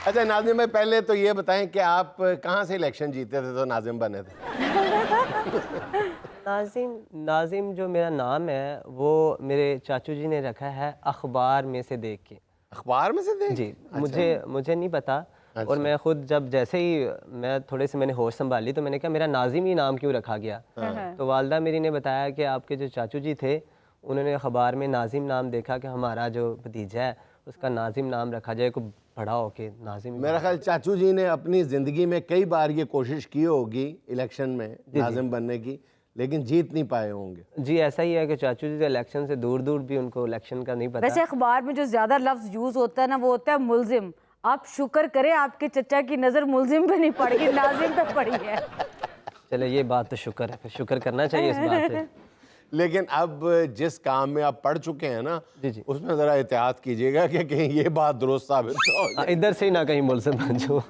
अच्छा नाजिम भाई, पहले तो ये बताएं कि आप कहाँ से इलेक्शन जीते थे तो नाजिम बने थे? नाजिम जो मेरा नाम है वो मेरे चाचू जी ने रखा है अखबार में से देख के। अखबार में से देख? जी। अच्छा। मुझे नहीं पता। अच्छा। और मैं खुद जब जैसे ही मैं थोड़े से मैंने होश संभाली तो मैंने कहा मेरा नाजिम ही नाम क्यों रखा गया। तो वालदा मेरी ने बताया कि आपके जो चाचू जी थे उन्होंने अखबार में नाजिम नाम देखा कि हमारा जो भतीजा है उसका नाजिम नाम रखा जाए, को बड़ा होके नाजिम। मेरा ख्याल चाचू जी ने अपनी ज़िंदगी में कई बार ये कोशिश की होगी इलेक्शन में नाजिम बनने की, लेकिन जीत नहीं पाए होंगे। जी ऐसा ही है कि चाचू जी इलेक्शन से दूर दूर भी उनको इलेक्शन का नहीं पता। वैसे अखबार में जो ज्यादा लफ्ज यूज होता है ना वो होता है मुल्जिम। आप शुक्र करें आपके चचा की नजर मुल्जिम पे नहीं पड़ी, नाजिम पे पड़ी है। चले ये बात तो शुक्र है, शुक्र करना चाहिए इस बात पे। लेकिन अब जिस काम में आप पढ़ चुके हैं ना, जी। उसमें ज़रा एहतियात कीजिएगा कि कहीं ये बात दुरुस्त साबित ना हो जाए। इधर से ही ना कहीं मुल्जिम बन जाओ।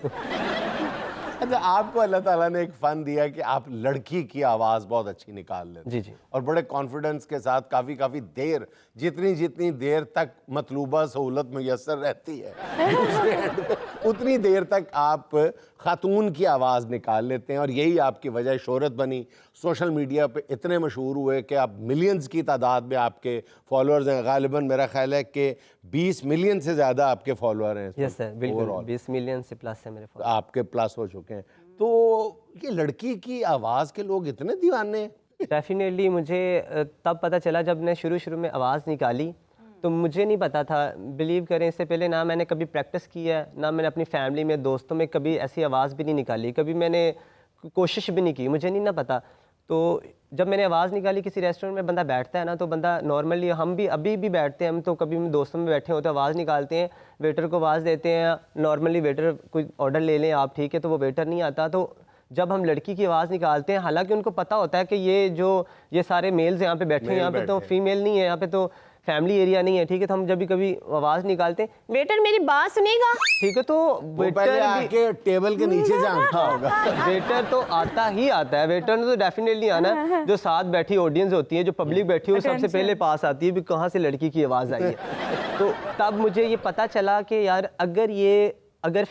अच्छा, आपको अल्लाह ताला ने एक फ़न दिया कि आप लड़की की आवाज़ बहुत अच्छी निकाल लेते हैं। जी। और बड़े कॉन्फिडेंस के साथ काफ़ी देर, जितनी देर तक मतलूबा सहूलत मुयस्सर रहती है दूसरे एंड पे, उतनी देर तक आप खातून की आवाज़ निकाल लेते हैं। और यही आपकी वजह शोहरत बनी, सोशल मीडिया पे इतने मशहूर हुए कि आप मिलियंस की तादाद में आपके फॉलोअर्स हैं। गालिबन मेरा ख्याल है कि 20 मिलियन से ज़्यादा आपके फॉलोअर हैं। यस सर, बिल्कुल 20 मिलियन से प्लस है मेरे फॉलोअर। आपके प्लस हो चुके हैं। तो ये लड़की की आवाज़ के लोग इतने दीवाने हैं? डेफिनेटली मुझे तब पता चला जब मैं शुरू में आवाज़ निकाली तो मुझे नहीं पता था। बिलीव करें, इससे पहले ना मैंने कभी प्रैक्टिस की है, ना मैंने अपनी फैमिली में दोस्तों में कभी ऐसी आवाज़ भी नहीं निकाली, कभी मैंने कोशिश भी नहीं की, मुझे नहीं ना पता। तो जब मैंने आवाज़ निकाली, किसी रेस्टोरेंट में बंदा बैठता है ना तो बंदा नॉर्मली, हम भी अभी भी बैठते हैं, हम तो कभी दोस्तों में बैठे होते हैं, आवाज़ निकालते हैं, वेटर को आवाज़ देते हैं, नॉर्मली वेटर कोई ऑर्डर ले लें आप, ठीक है, तो वो वेटर नहीं आता। तो जब हम लड़की की आवाज़ निकालते हैं, हालांकि उनको पता होता है कि ये सारे मेल्स यहाँ पे बैठे हैं, यहाँ पे तो फीमेल नहीं है, यहाँ पे तो फैमिली एरिया नहीं है, ठीक है, तो हम जब भी कभी आवाज़ निकालते हैं, वेटर मेरी बात सुनेगा, ठीक है, तो वेटर आके टेबल के नीचे झांकता होगा। वेटर तो आता ही आता है, वेटर ने तो डेफिनेटली आना है। जो साथ बैठी ऑडियंस होती है, जो पब्लिक बैठी है, वो सबसे पहले पास आती है भी कहाँ से लड़की की आवाज़ आई है। तो तब मुझे ये पता चला कि यार अगर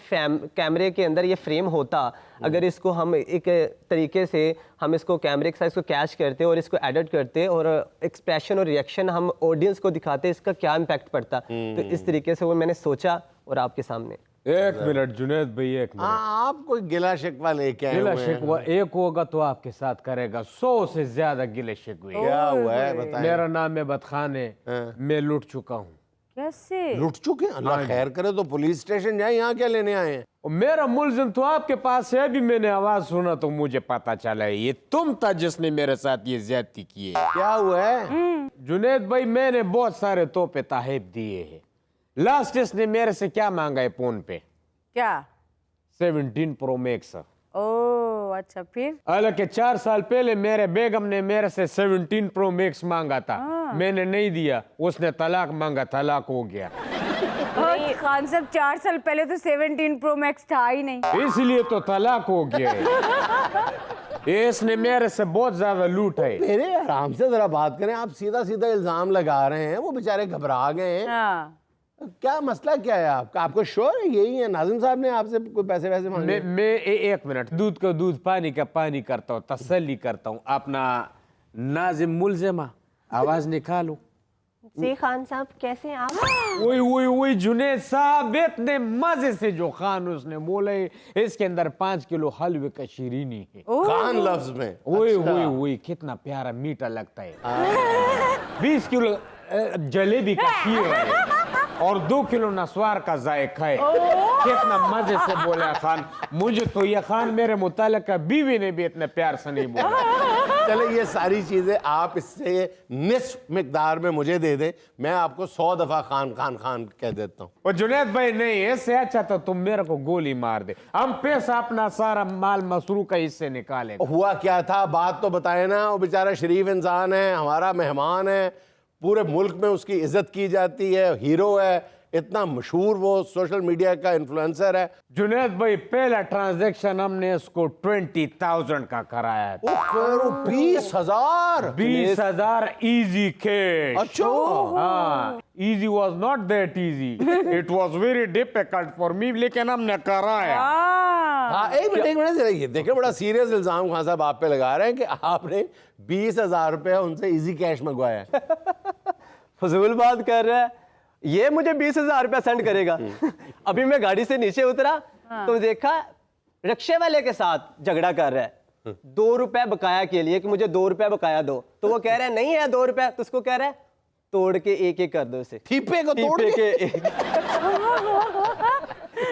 कैमरे के अंदर ये फ्रेम होता, अगर इसको हम एक तरीके से हम इसको कैमरे के साथ इसको कैच करते और इसको एडिट करते और एक्सप्रेशन और रिएक्शन हम ऑडियंस को दिखाते, इसका क्या इम्पैक्ट पड़ता। तो इस तरीके से वो मैंने सोचा और आपके सामने। एक मिनट जुनेद भाई, एक मिनट। आप कोई गिला शिकवा लेके आए गिला हुए हैं। शिकवा एक होगा तो आपके साथ करेगा, 100 से ज्यादा गिले शिकवे। क्या हुआ है बताएं। मेरा नाम है बदखान है, मैं लूट चुका हूँ। कैसे लुट चुके हैं? अल्लाह खैर करे, तो पुलिस स्टेशन जाए, यहाँ क्या लेने आए हैं? और मेरा मुल्जिम तो आपके पास है, अभी मैंने आवाज सुना तो मुझे पता चला है ये तुम था जिसने मेरे साथ ये ज्यादती की है। क्या हुआ है? जुनेद भाई, मैंने बहुत सारे तोहफे ताहिब दिए हैं। लास्ट इसने मेरे से क्या मांगा है फोन पे? क्या? 17 प्रो मैक्स। ओह अच्छा, फिर? हालांकि 4 साल पहले मेरे बेगम ने मेरे से 17 प्रो मैक्स मांगा था, मैंने नहीं दिया, उसने तलाक मांगा, तलाक हो गया। खान साहब 4 साल पहले तो 17 प्रो मैक्स था ही नहीं, इसलिए तो तलाक हो गया है। इसने मेरे से बहुत ज्यादा लूट है। मेरे आराम से जरा बात करें, आप सीधा सीधा इल्जाम लगा रहे हैं, वो बेचारे घबरा गए हैं। हाँ। क्या मसला क्या है आपका? आपको श्योर है यही है नाजिम साहब ने आपसे कोई पैसे वैसे मांगे? एक मिनट, दूध का दूध पानी का पानी करता हूँ, तसल्ली करता हूँ। अपना नाजिम मुल्जिमा आवाज निकालो। जी खान साहब, कैसे हैं आप? वही जुनेद साहब, इतने मजे से जो खान उसने बोले, इसके अंदर 5 किलो हलवे का शीरीनी है। खान लफ्ज में? वही कितना प्यारा मीठा लगता है। 20 किलो जलेबी का खीर है और 2 किलो नस्वार का जायका है। कितना मजे से बोला खान। मुझे तो ये खान मेरे मुतालिक बीवी ने भी इतने प्यार से नहीं बोला। चले ये सारी चीजें आप इससे निस्फ मिकदार में मुझे दे दे, मैं आपको 100 दफा खान खान खान कह देता हूँ। और जुनेद भाई नहीं, इससे अच्छा तो तुम मेरे को गोली मार दे, हम पैसा अपना सारा माल मसरू का हिस्से निकाले। हुआ क्या था, बात तो बताए ना। वो बेचारा शरीफ इंसान है, हमारा मेहमान है, पूरे मुल्क में उसकी इज्जत की जाती है, हीरो है, इतना मशहूर वो सोशल मीडिया का इन्फ्लुएंसर है। जुनेद भाई पहला ट्रांजैक्शन हमने इसको 20,000 का कराया था। 20,000। 20,000 इजी कैश। अच्छा। हाँ, easy was not that easy. It was very difficult for me, लेकिन हमने कराया। हाँ, एक मिनट जरा ये देखें, बड़ा सीरियस इल्जाम खान साहब आप पे लगा रहे हैं कि आपने 20,000 रुपया उनसे इजी कैश मंगवाया है। फजूल बात कर रहा है, ये मुझे 20,000 रुपया सेंड करेगा। अभी मैं गाड़ी से नीचे उतरा तो देखा रिक्शे वाले के साथ झगड़ा कर रहा है 2 रुपए बकाया के लिए कि मुझे 2 रुपए बकाया दो। तो वो कह रहा है नहीं है 2 रुपए, तो उसको कह रहा है तोड़ के एक कर दो उसे। ठीपे को तोड़ ठीपे के के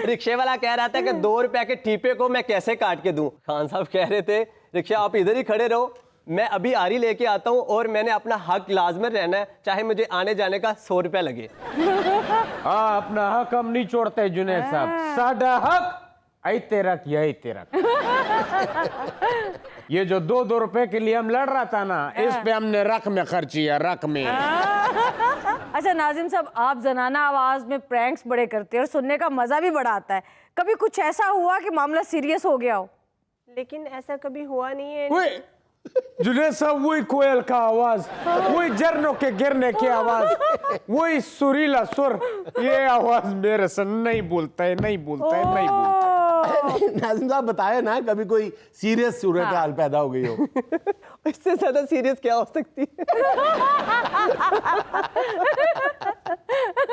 रिक्शे वाला कह रहा था कि 2 रुपए के ठीपे को मैं कैसे काट के दूं। खान साहब कह रहे थे रिक्शा आप इधर ही खड़े रहो, मैं अभी आरी लेके आता हूँ और मैंने अपना हक लाजमन रहना है, चाहे मुझे आने जाने का 100 रुपया लगे। हाँ, अपना हक हम नहीं छोड़ते जुनेद साहब। साडा हक आई तेरा यही तेरा। ये जो 2-2 रुपए के लिए हम लड़ रहा था ना, इस पे हमने रक में खर्च किया, रक में। अच्छा नाजिम साहब, आप जनाना आवाज में प्रैंक्स बड़े करते हैं और सुनने का मजा भी बड़ा आता है। कभी कुछ ऐसा हुआ कि मामला सीरियस हो गया हो? लेकिन ऐसा कभी हुआ नहीं है। वही जुनेद साहब, वही कोयल का आवाज, वही झरनों के गिरने की आवाज, वही सुरीला सुर, ये आवाज मेरे से नहीं बोलता है, नहीं बोलता है, नहीं बोलता है। नाज़िम साहब बताए ना कभी कोई सीरियस सूरत हाल पैदा हो गई हो। इससे ज्यादा सीरियस क्या हो सकती है?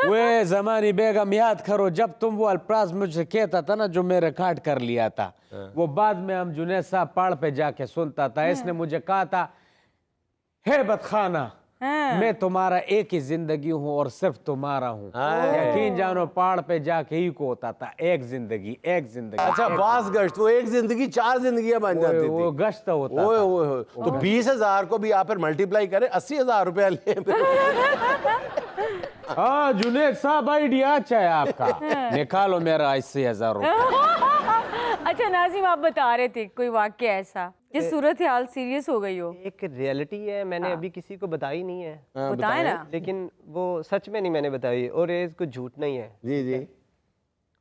वे जमानी बेगम, याद करो जब तुम वो अल्प्राज मुझसे कहता था ना जो मैं रिकॉर्ड कर लिया था, वो बाद में हम जुनेद साहब पहाड़ पे जाके सुनता था। इसने मुझे कहा था, हे बदखाना, मैं तुम्हारा एक ही जिंदगी हूँ और सिर्फ तुम्हारा हूँ। यकीन जानो पहाड़ पे जाके ही को होता था, एक जिंदगी, एक जिंदगी। अच्छा, बास गश्त, वो एक जिंदगी 4 जिंदगियां बन जाती थी। वो गश्त होता ओए था। ओए ओए, तो 20,000 को भी आप फिर मल्टीप्लाई करें, 80,000 रुपया ले। हाँ जुनेद साहब, आइडिया अच्छा है आपका। निकालो मेरा 80,000 रुपया। अच्छा नाजिम, आप बता रहे थे कोई वाक्य ऐसा जिस सूरत हाल सीरियस हो गई हो। एक रियलिटी है, मैंने अभी किसी को बताई नहीं है। बताए ना। लेकिन वो सच में नहीं मैंने बताई और ये कोई झूठ नहीं है। जी जी।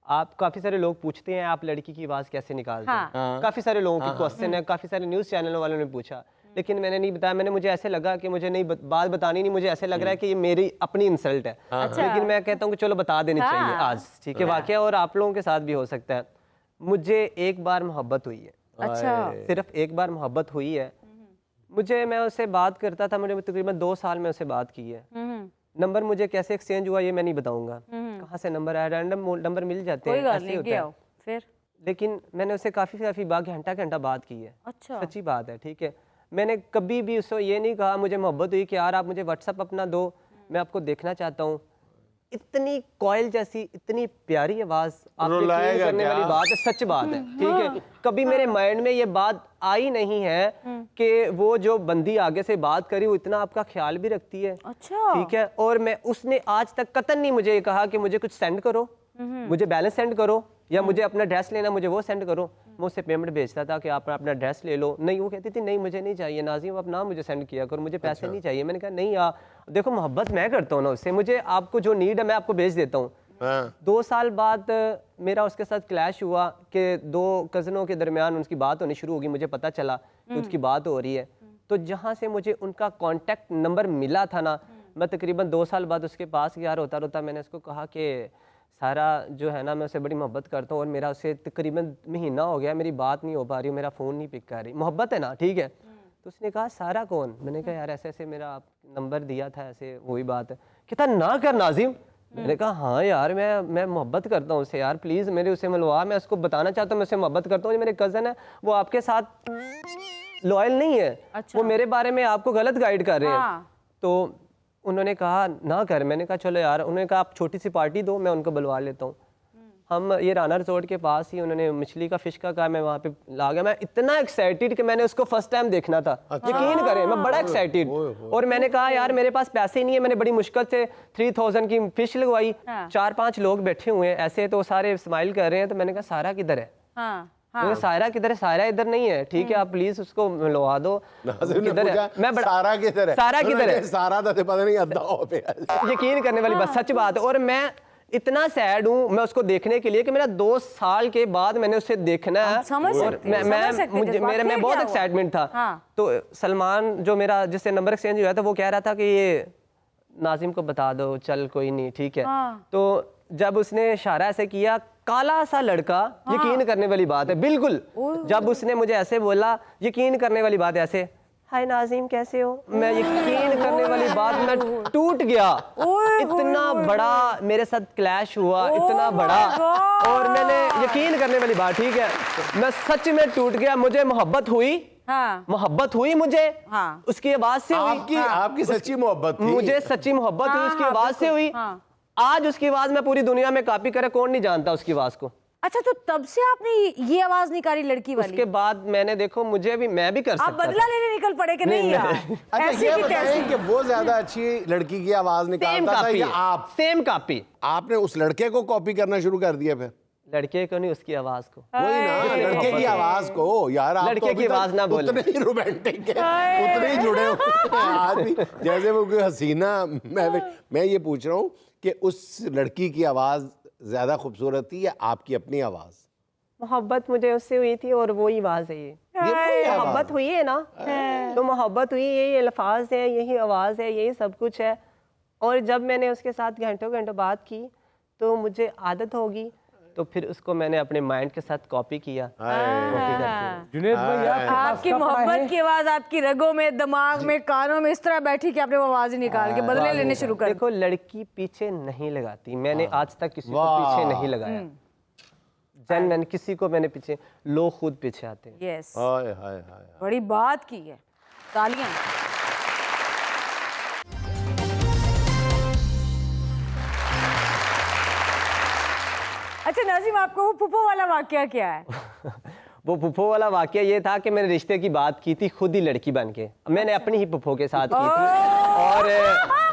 आप काफी सारे लोग पूछते हैं आप लड़की की आवाज कैसे निकालते हैं। हाँ। काफी सारे लोगों की क्वेश्चन है, काफी सारे न्यूज चैनल वालों ने पूछा, लेकिन मैंने नहीं बताया। मुझे ऐसे लगा कि मुझे नहीं बात बतानी नहीं, मुझे ऐसे लग रहा है कि ये मेरी अपनी इंसल्ट है। लेकिन मैं कहता हूँ कि चलो बता देनी चाहिए आज, ठीक है। वाकया और आप लोगों के साथ भी हो सकता है। मुझे एक बार मोहब्बत हुई है। अच्छा। सिर्फ एक बार मोहब्बत हुई है मुझे। मैं उससे बात करता था, मुझे तकरीबन 2 साल में उससे बात की है। नंबर मुझे कैसे एक्सचेंज हुआ ये मैं नहीं बताऊंगा, कहाँ से नंबर आया, रैंडम नंबर मिल जाते हैं, ऐसे ही होता है। फिर लेकिन मैंने उससे काफ़ी बार घंटा बात की है। अच्छा। सच्ची बात है, ठीक है। मैंने कभी भी उससे ये नहीं कहा मुझे मोहब्बत हुई कि यार आप मुझे व्हाट्सअप अपना दो, मैं आपको देखना चाहता हूँ। इतनी कोयल जैसी इतनी प्यारी आवाज आपने फील करने वाली बात है, सच बात है, ठीक है। कभी मेरे माइंड में ये बात आई नहीं है कि वो जो बंदी आगे से बात करी वो इतना आपका ख्याल भी रखती है। अच्छा। ठीक है। और मैं उसने आज तक कतन नहीं मुझे कहा कि मुझे कुछ सेंड करो, मुझे बैलेंस सेंड करो या मुझे अपना ड्रेस लेना मुझे वो सेंड करो। मैं उससे पेमेंट भेजता था कि आप अपना ड्रेस ले लो। नहीं, वो कहती थी नहीं मुझे नहीं चाहिए नाज़िम, आप ना मुझे सेंड किया करो, मुझे पैसे नहीं चाहिए। मैंने कहा नहीं यार देखो मोहब्बत मैं करता हूँ ना उससे, मुझे आपको जो नीड है मैं आपको भेज देता हूँ। 2 साल बाद मेरा उसके साथ क्लैश हुआ कि 2 कज़नों के दरमियान उनकी बात होनी शुरू होगी। मुझे पता चला कि उसकी बात हो रही है, तो जहाँ से मुझे उनका कॉन्टैक्ट नंबर मिला था ना, मैं तकरीबन 2 साल बाद उसके पास गया। रोता रोता मैंने उसको कहा कि सारा जो है ना मैं उससे बड़ी मोहब्बत करता हूँ और मेरा उससे तकरीबन महीना हो गया, मेरी बात नहीं हो पा रही, मेरा फ़ोन नहीं पिक कर रही। मोहब्बत है ना, ठीक है। तो उसने कहा सारा कौन? मैंने कहा यार ऐसे ऐसे मेरा नंबर दिया था, ऐसे वही बात है। कहता ना कर नाज़िम। मैंने कहा हाँ यार मैं मोहब्बत करता हूँ उससे, यार प्लीज़ मेरे उससे मिलवा, मैं उसको बताना चाहता हूँ मैं उससे मोहब्बत करता हूँ। जो मेरे कज़न है वो आपके साथ लॉयल नहीं है। अच्छा। वो मेरे बारे में आपको गलत गाइड कर रहे हैं। तो उन्होंने कहा ना कर। मैंने कहा चलो यार। उन्होंने कहा आप छोटी सी पार्टी दो, मैं उनको बुलवा लेता हूँ। हम ये राना रिजॉर्ट के पास ही, उन्होंने मछली का फिश का कहा, मैं वहाँ पे ला गया। मैं इतना एक्साइटेड कि मैंने उसको फर्स्ट टाइम देखना था। यकीन करें मैं बड़ा एक्साइटेड। और मैंने कहा यार मेरे पास पैसे ही नहीं है। मैंने बड़ी मुश्किल से 3000 की फिश लगवाई। 4-5 लोग बैठे हुए हैं ऐसे, तो सारे स्माइल कर रहे हैं। तो मैंने कहा सारा किधर है? सारा किधर है? सारा इधर नहीं है, ठीक है। आप प्लीज उसको मिलवा दो। किधर है? मैं बड़ा सारा किधर है? सारा किधर है? सारा तो पता नहीं अद्दा हो पे। यकीन करने वाली बात, सच बात है। और मैं इतना सैड हूँ मैं उसको देखने के लिए कि मेरा 2 साल के बाद मैंने उसे देखना है। समझ और सकते हैं, समझ सकते हैं, मुझे जज्बात मेरे फिर में बहुत क्या हुआ? एक्साइटमेंट था। हाँ। तो सलमान जो मेरा जिससे नंबर एक्सचेंज हुआ था वो कह रहा था कि ये नाजिम को बता दो, चल कोई नहीं ठीक है। हाँ। तो जब उसने इशारा ऐसे किया, काला सा लड़का, यकीन करने वाली बात है बिल्कुल, जब उसने मुझे ऐसे बोला, यकीन करने वाली बात ऐसे, हाय नाजिम कैसे हो, मैं यकीन करने वाली बात मैं टूट गया। इतना बड़ा मेरे साथ क्लैश हुआ, इतना बड़ा, और मैंने यकीन करने वाली बात, ठीक है, मैं सच में टूट गया। मुझे मोहब्बत हुई, हाँ। मोहब्बत हुई मुझे, हाँ। उसकी आवाज से हुई। आपकी सच्ची मोहब्बत थी। मुझे सच्ची मोहब्बत हुई, हाँ, उसकी हाँ, आवाज से बिल्कुल, हुई। हाँ। आज उसकी आवाज मैं पूरी दुनिया में कॉपी करे, कौन नहीं जानता उसकी आवाज को। अच्छा, तो तब से आपने ये आवाज निकाली लड़की वाली? उसके बाद मैंने देखो मैं भी कर आप सकता बदला था। लेने निकल पड़े कि नहीं, नहीं यार? नहीं। अच्छा ऐसी ये की बताएं तैसी। कि वो ज्यादा अच्छी लड़की की आवाज सेम निकालता था कॉपी, या आप? Same copy. आपने उस लड़के को कॉपी करना शुरू कर दिया फिर? लड़के को नहीं, उसकी आवाज को। वही ना, लड़के की आवाज को यार। आप लड़के तो अभी की तक आवाज ना बोले। उतने ही रोमांटिक है, उतने ही जुड़े हुए हैं आज भी, जैसे वो कोई हसीना। मैं ये पूछ रहा हूँ कि उस लड़की की आवाज ज्यादा खूबसूरत थी या आपकी अपनी आवाज? मोहब्बत मुझे उससे हुई थी और वही आवाज है ये वही आवाज मोहब्बत हुई है ना, तो मोहब्बत हुई, यही अल्फाज है, यही आवाज़ है, यही सब कुछ है। और जब मैंने उसके साथ घंटों घंटों बात की तो मुझे आदत होगी, तो फिर उसको मैंने अपने माइंड के साथ कॉपी किया। कॉपी करके जुनेद भाई आपके पास आपकी कपड़ा मोहब्बत है? की आवाज आपकी रगों में, दिमाग में, कानों में इस तरह बैठी कि आपने वो आवाज ही निकाल के बदले लेने शुरू कर दिए। देखो, लड़की पीछे नहीं लगाती, मैंने आज तक किसी को वाह। पीछे नहीं लगाया। मैंने किसी को मैंने पीछे, लोग खुद पीछे आते हैं। यस, हाय हाय हाय। बड़ी बात की है, तालियां। अच्छा नाजिम, आपको वो पुप्पो वाला वाकया क्या है? वो पुप्पो वाला वाकया ये था कि मैंने रिश्ते की बात की थी खुद ही लड़की बन के, मैंने अपनी ही पुप्पो के साथ की थी। और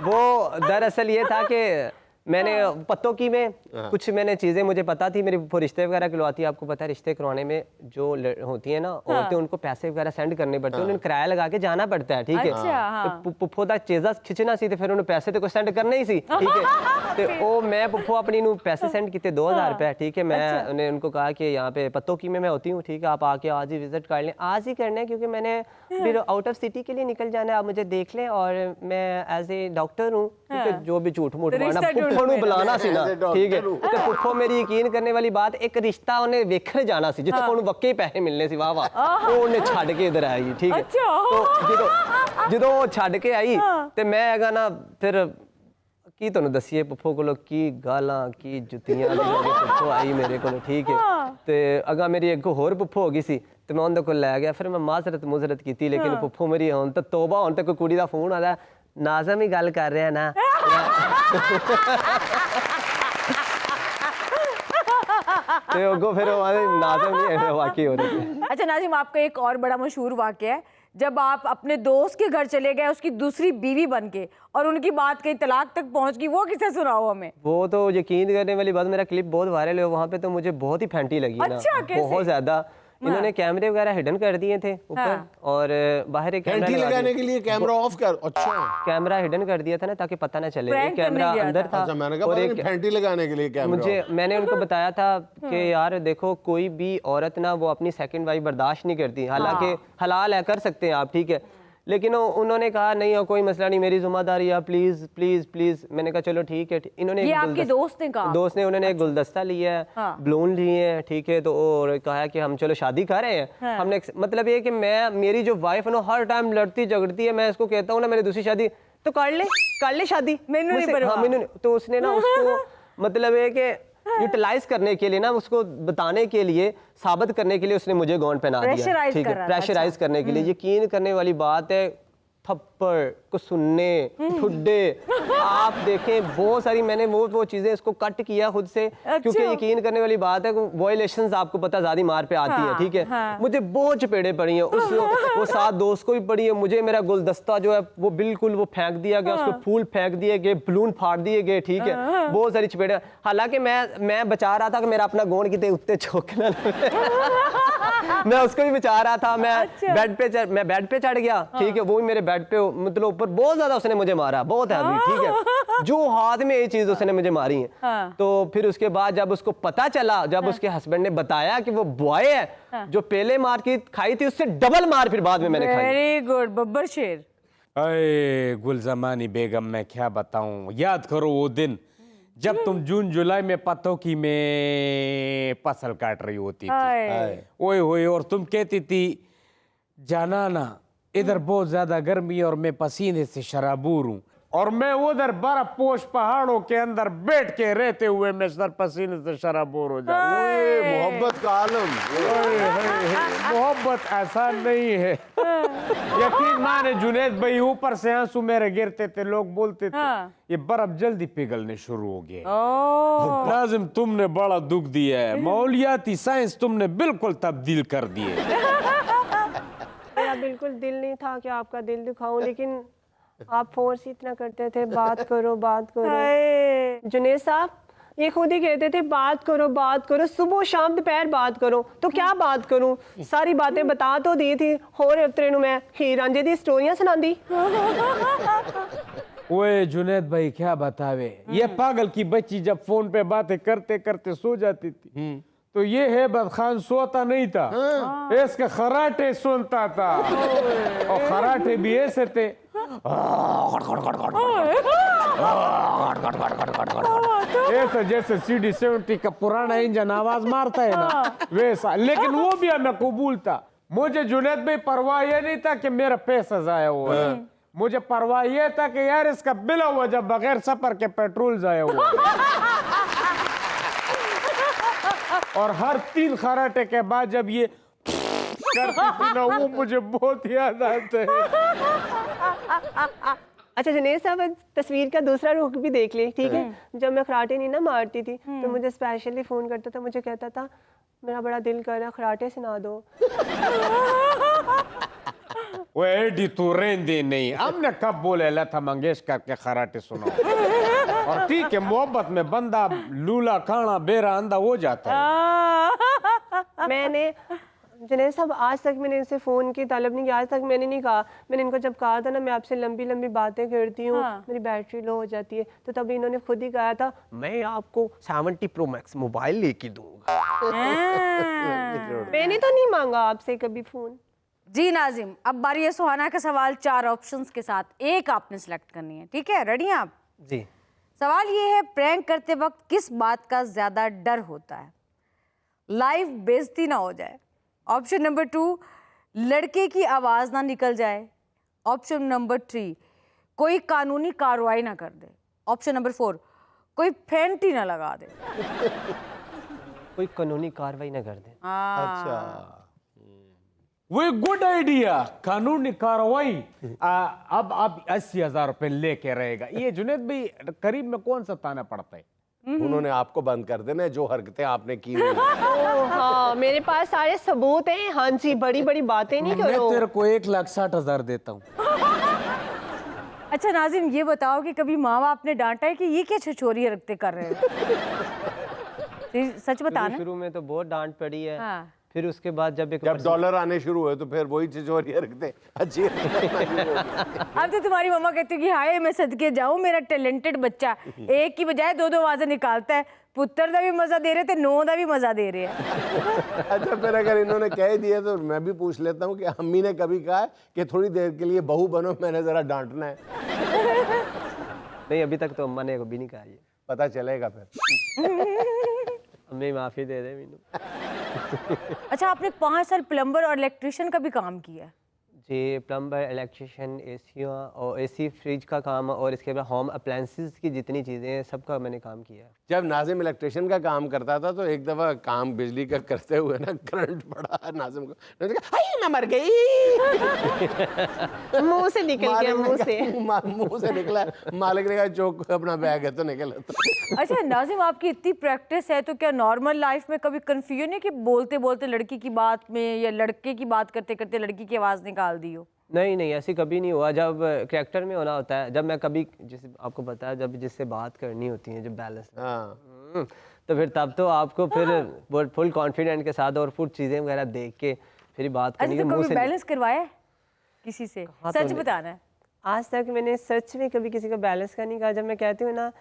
वो दरअसल ये था कि मैंने पत्तों की में कुछ मैंने चीज़ें मुझे पता थी, मेरी पुप्पो रिश्ते वगैरह करवाती है। आपको पता है रिश्ते करवाने में जो होती है ना औरतें, उनको पैसे वगैरह सेंड करने पड़ते हैं, उन्हें किराया लगा के जाना पड़ता है, ठीक है। अच्छा, हाँ। तो पुप्पो दा चीज़ा खिंचना सी, तो फिर उन्हें पैसे तो कोई सेंड करने ही सी, ठीक है। तो वो मैं पुप्पो अपनी नू पैसे सेंड किए 2000 रुपये, ठीक है। मैं उन्हें उनको कहा कि यहाँ पे पत्तों की में मैं होती हूँ, ठीक है, आप आके आज ही विजिट कर लें। आज ही करना है क्योंकि मैंने फिर आउट ऑफ सिटी के लिए निकल जाना है, आप मुझे देख लें। और मैं एज ए डॉक्टर हूँ, ठीक है, जो भी झूठ मूठ मारना, रिश्ता ढूंढ पुप्पो नू मेरा। बुलाना सी ना, As a doctor ठीक है। हूँ। तो पुप्पो मेरी यकीन करने वाली बात, एक रिश्ता उन्हें वेखने जाना सी जिथे उन्हें वक्के ही पैसे मिलने सी, वाह वाह, वो उन्हें छड़ के इधर आई, ठीक है। तो जो वो छड़ के आई ते मैं हैगा ना फिर की तुहानू दसीए पुप्पो कोलों की गालां की जुत्तियां पुप्पो आई मेरे को, ठीक है। ते अगा मेरी एक होर पुप्पो हो गई सी, ते मैं उनदे कोल लै गया, फिर मैं माजरत मुजरत की, लेकिन पुप्पो मेरी हुण तो तौबा, हुण तो कोई कुड़ी दा फोन आदा, नाज़म ही गल कर रहा ना। तो अगो फिर नाज़म ही है वाकई हो रही है। अच्छा नाजिम, आपका एक और बड़ा मशहूर वाकया है, जब आप अपने दोस्त के घर चले गए उसकी दूसरी बीवी बन के और उनकी बात कहीं तलाक तक पहुंच गई, वो किसे सुनाओ हमें? वो तो यकीन करने वाली बात, मेरा क्लिप बहुत वायरल है, वहाँ पे तो मुझे बहुत ही फैंटी लगी ना, अच्छा, कैसे? बहुत ज्यादा। इन्होंने कैमरे वगैरह हिडन कर दिए थे ऊपर, हाँ। और बाहर एक घंटी कैमरा लगाने के लिए कैमरा ऑफ कर। अच्छा कैमरा हिडन कर दिया था ना, ताकि पता ना चले। Prank एक कैमरा करने गया अंदर था, अच्छा, मैंने कहा और पता एक नहीं घंटी लगाने के लिए कैमरा। मैंने उनको बताया था कि यार देखो, कोई भी औरत ना वो अपनी सेकंड वाइफ बर्दाश्त नहीं करती, हालांकि हलाल है, कर सकते हैं आप, ठीक है। लेकिन उन्होंने कहा नहीं हो, कोई मसला नहीं, मेरी जिम्मेदारी है, प्लीज प्लीज प्लीज। मैंने कहा चलो ठीक है। इन्होंने ये आपके दोस्त ने कहा? दोस्त ने, उन्होंने एक गुलदस्ता लिया है, हाँ। बलून लिए हैं, ठीक है। तो और कहा कि हम चलो शादी कर रहे हैं। हाँ। हमने मतलब ये कि मेरी जो वाइफ है ना हर टाइम लड़ती झगड़ती है, मैं इसको कहता हूँ ना मेरी दूसरी शादी तो कर ले शादी, मैनू नहीं मुझसे- परवाह। हाँ, मैनू नहीं। तो उसने ना उसको मतलब है कि यूटिलाइज करने के लिए ना, उसको बताने के लिए, साबित करने के लिए उसने मुझे गॉन पहना दिया, Pressurize ठीक कर है, रहा था, प्रेशराइज करने के लिए। यकीन करने वाली बात है, थप्पड़ को सुनने, ठुड्डे, आप देखें बहुत सारी, मैंने वो चीजें इसको कट किया खुद से, क्योंकि यकीन करने वाली बात है वॉयलेशंस आपको पता ज्यादा मार पे आती है, ठीक है। हाँ। मुझे बहुत चपेड़े पड़ी हैं, वो 7 दोस्त को भी पड़ी है, मुझे मेरा गुलदस्ता जो है वो बिल्कुल वो फेंक दिया गया, उसको फूल फेंक दिए गए, बलून फाड़ दिए गए, ठीक है। बहुत सारी चपेड़े, हालांकि मैं बचा रहा था कि मेरा अपना गोंद कितने उत्ते चौंक ना लगे। मैं उसको भी बचा रहा था। मैं बेड पे चढ़ गया, ठीक है, वो भी मेरे बेड पे मतलब ऊपर बहुत ज्यादा उसने मुझे मारा, बहुत हैवी, ठीक है, जो हाथ में ये चीज उसने मुझे मारी है। तो फिर उसके बाद जब उसको पता चला, जब उसके हस्बैंड ने बताया कि वो बॉय है, जो पहले मार की खाई थी उससे डबल मार फिर बाद में मैंने खाई। वेरी गुड बब्बर शेर। अरे गुलजमानी बेगम, मैं क्या बताऊं, याद करो वो दिन जब तुम जून जुलाई में पत्तों की में फसल काट रही होती थी, ओए होए, और तुम कहती थी जानाना इधर बहुत ज्यादा गर्मी और मैं पसीने से शराबूर हूँ, और मैं उधर बर्फ पोश पहाड़ों के अंदर बैठ के रहते हुए मैं सर पसीने से शराबूर हो जाता हूँ। मोहब्बत का आलम। मोहब्बत ऐसा नहीं है। यकीन माने जुनेद भाई, ऊपर से आंसू मेरे गिरते थे, लोग बोलते थे ये बर्फ जल्दी पिघलने शुरू हो गए। नाजिम तुमने बड़ा दुख दिया है, मौलियाती साइंस तुमने बिल्कुल तब्दील कर दिए। मेरा बिल्कुल दिल नहीं था कि आपका दिल दुखाऊं, लेकिन आप फोर्स इतना करते थे, बात करो बात करो। जुनेद साहब ये खुद ही कहते थे बात करो, सुबह शाम दोपहर बात करो, तो क्या बात करूं, सारी बातें बता तो दी थी, होर हफ्ते नु मैं हीर रांझे दी स्टोरियां सुनांदी। ओए जुनेद भाई क्या बतावे, ये पागल की बच्ची जब फोन पे बातें करते करते सो जाती थी तो ये हेबत खान सोता नहीं था, इसके खराटे सुनता था, और खराटे भी ऐसे थे ऐसा जैसे CD-70 का पुराना इंजन आवाज मारता है ना वैसा। लेकिन वो भी हमें कबूल था। मुझे जुनेद भाई परवाह ये नहीं था कि मेरा पैसा जाया हुआ है, मुझे परवाह ये था कि यार इसका बिला हुआ जब बगैर सफर के पेट्रोल जाया हुआ। और हर 3 खराटे के बाद जब ये करती थी ना, वो मुझे बहुत याद आता है। अच्छा जुनेद साहब, तस्वीर का दूसरा रुख भी देख ले, ठीक है, जब मैं खराटे नहीं ना मारती थी तो मुझे स्पेशली फोन करता था, मुझे कहता था मेरा बड़ा दिल कर रहा है खराटे सुना दो। वो एडी तू रेंदे नहीं, हमने कब बोले लता मंगेशकर के खराटे सुनाओ। और ठीक है, मोहब्बत में बंदा लूला खाना बेरा अंधा हो जाता है। मैंने जुनेद साहब आज तक मैंने इनसे फोन की तलब नहीं की, आज तक मैंने नहीं कहा। मैंने इनको जब कहा था ना मैं आपसे लंबी लंबी बातें करती हूँ, मेरी बैटरी लो हो जाती है, तो तभी इन्होंने खुद ही कहा था मैं आपको 70 Pro Max मोबाइल लेके दूंगा। मैंने तो नहीं मांगा आपसे कभी फोन। जी नाजिम, अब बारी है सुहाना का सवाल 4 ऑप्शंस के साथ, एक आपने सिलेक्ट करनी है, ठीक है, रेडी हैं आप? जी। सवाल ये है, प्रैंक करते वक्त किस बात का ज्यादा डर होता है? लाइव बेइज्जती ना हो जाए। ऑप्शन नंबर 2, लड़के की आवाज ना निकल जाए। ऑप्शन नंबर 3, कोई कानूनी कार्रवाई ना कर दे। ऑप्शन नंबर 4, कोई फेंट ही ना लगा दे। कोई कानूनी कार्रवाई ना कर दे। अच्छा, वो गुड आइडिया, कानूनी कार्रवाई। अब 80,000 रुपए लेके रहेगा। ये जुनेद भाई करीब में कौन सा ताना पड़ता है? उन्होंने आपको बंद कर देना, जो हरकतें आपने की। हाँ, मेरे पास सारे सबूत हैं। हाँ जी, बड़ी बड़ी बातें नहीं मैं करो। तेरे को 1,60,000 देता हूँ। अच्छा नाजिम, ये बताओ कि कभी माँ बाप ने डांटा है कि ये क्या छिछोरी हरकतें कर रहे हो? सच बताना। शुरू में तो बहुत डांट पड़ी है। हाँ। फिर उसके बाद जब डॉलर आने शुरू हुए तो फिर वही छिछोरी हरकतें अच्छी। अब तो तुम्हारी मम्मा कहती है कि हाय मैं सदके जाऊं, मेरा टैलेंटेड बच्चा एक की बजाय 2 आवाजें निकालता है। पुत्र का भी मजा दे रहे थे, 9 का भी मजा दे रहे हैं। अच्छा, फिर अगर इन्होंने कह दिया तो मैं भी पूछ लेता हूँ कि अम्मी ने कभी कहा है कि थोड़ी देर के लिए बहू बनो, मैंने जरा डांटना है? नहीं, अभी तक तो अम्मा ने कभी नहीं कहा। ये पता चलेगा फिर। अम्मी माफी दे दे मैनू। अच्छा, आपने 5 साल प्लम्बर और इलेक्ट्रिशियन का भी काम किया है? जी, प्लम्बर, इलेक्ट्रिशियन, एसी और एसी फ्रिज का काम, और इसके बाद होम अप्लायंसेस की जितनी चीज़ें हैं सबका मैंने काम किया है। जब नाजिम इलेक्ट्रिशियन का काम करता था तो एक दफ़ा काम बिजली का करते हुए ना करंट पड़ा नाजिम को, नाजिम कहा, हाय मैं मर गई। मुंह से निकल गया, मुंह से निकला। मालिक ने कहा चौक अपना बैग है तो निकल। अच्छा नाजिम, आपकी इतनी प्रैक्टिस है तो क्या नॉर्मल लाइफ में कभी कंफ्यूजन है कि बोलते बोलते लड़की की बात में या लड़के की बात करते करते लड़की की आवाज़ निकाल दी हो? नहीं नहीं, ऐसी कभी नहीं हुआ। जब कैरेक्टर में होना होता है, जब मैं कभी, जैसे आपको पता है, जब जिससे बात करनी होती है, जब बैलेंस तो फिर तब तो आपको फिर फुल कॉन्फिडेंट के साथ और फुल चीज़ें वगैरह देख के फिर ही बात करनी अच्छा, है तो मुंह कभी से। बैलेंस करवाया है किसी से? हाँ, तो सच नहीं। बताना है। आज तक मैंने सच में कभी किसी का बैलेंस का नहीं कहा। जब मैं कहती हूँ ना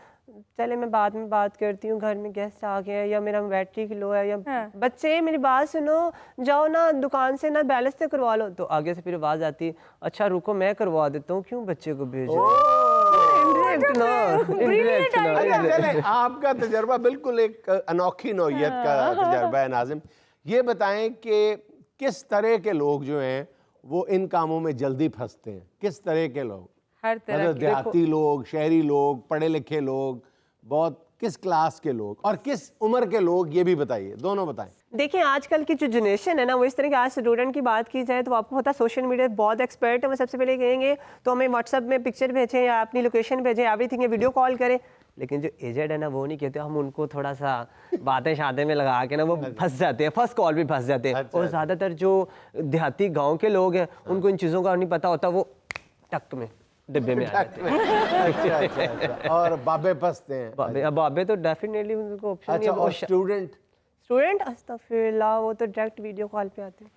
चले मैं बाद में बात करती हूँ, घर में गेस्ट आ गए हैं या मेरा बैटरी लो है या हाँ। बच्चे मेरी बात सुनो, जाओ ना दुकान से ना बैलेंस से करवा लो, तो आगे से फिर आवाज आती है अच्छा रुको मैं करवा देता हूँ, क्यों बच्चे को भेजो। Indirect ना, indirect ना, अच्छा, indirect। चलें, आपका तजर्बा बिल्कुल एक अनोखी नौइयत का तजर्बा है नाजिम। ये बताएं कि किस तरह के लोग जो हैं वो इन कामों में जल्दी फंसते हैं, किस तरह के लोग? हर तरह मतलब की। देहाती लोग, शहरी लोग, पढ़े लिखे लोग, बहुत किस क्लास के लोग और किस उम्र के लोग, ये भी बताइए, दोनों बताएं। देखिए आजकल की जो जनरेशन है ना वो इस तरह के, आज स्टूडेंट की बात की जाए तो आपको पता है सोशल मीडिया बहुत एक्सपर्ट है। वो सबसे पहले कहेंगे तो हमें व्हाट्सएप में पिक्चर भेजें या अपनी लोकेशन भेजें, एवरीथिंग, वीडियो कॉल करें। लेकिन जो एजेड है ना वो नहीं कहते, हम उनको थोड़ा सा बातें शादे में लगा के ना वो फंस जाते हैं, फर्स्ट कॉल भी फंस जाते हैं। अच्छा, और ज़्यादातर जो देहाती गाँव के लोग हैं उनको इन चीज़ों का नहीं पता होता, वो टक में डिब्बे में आ जाते हैं। अच्छा, अच्छा, अच्छा। और बाबे फंसते हैं। बाबे तो डेफिनेटली उनको ऑप्शन अच्छा, और स्टूडेंट? स्टूडेंट अस्तगफिरुल्लाह वो तो डायरेक्ट वीडियो कॉल पे आते हैं।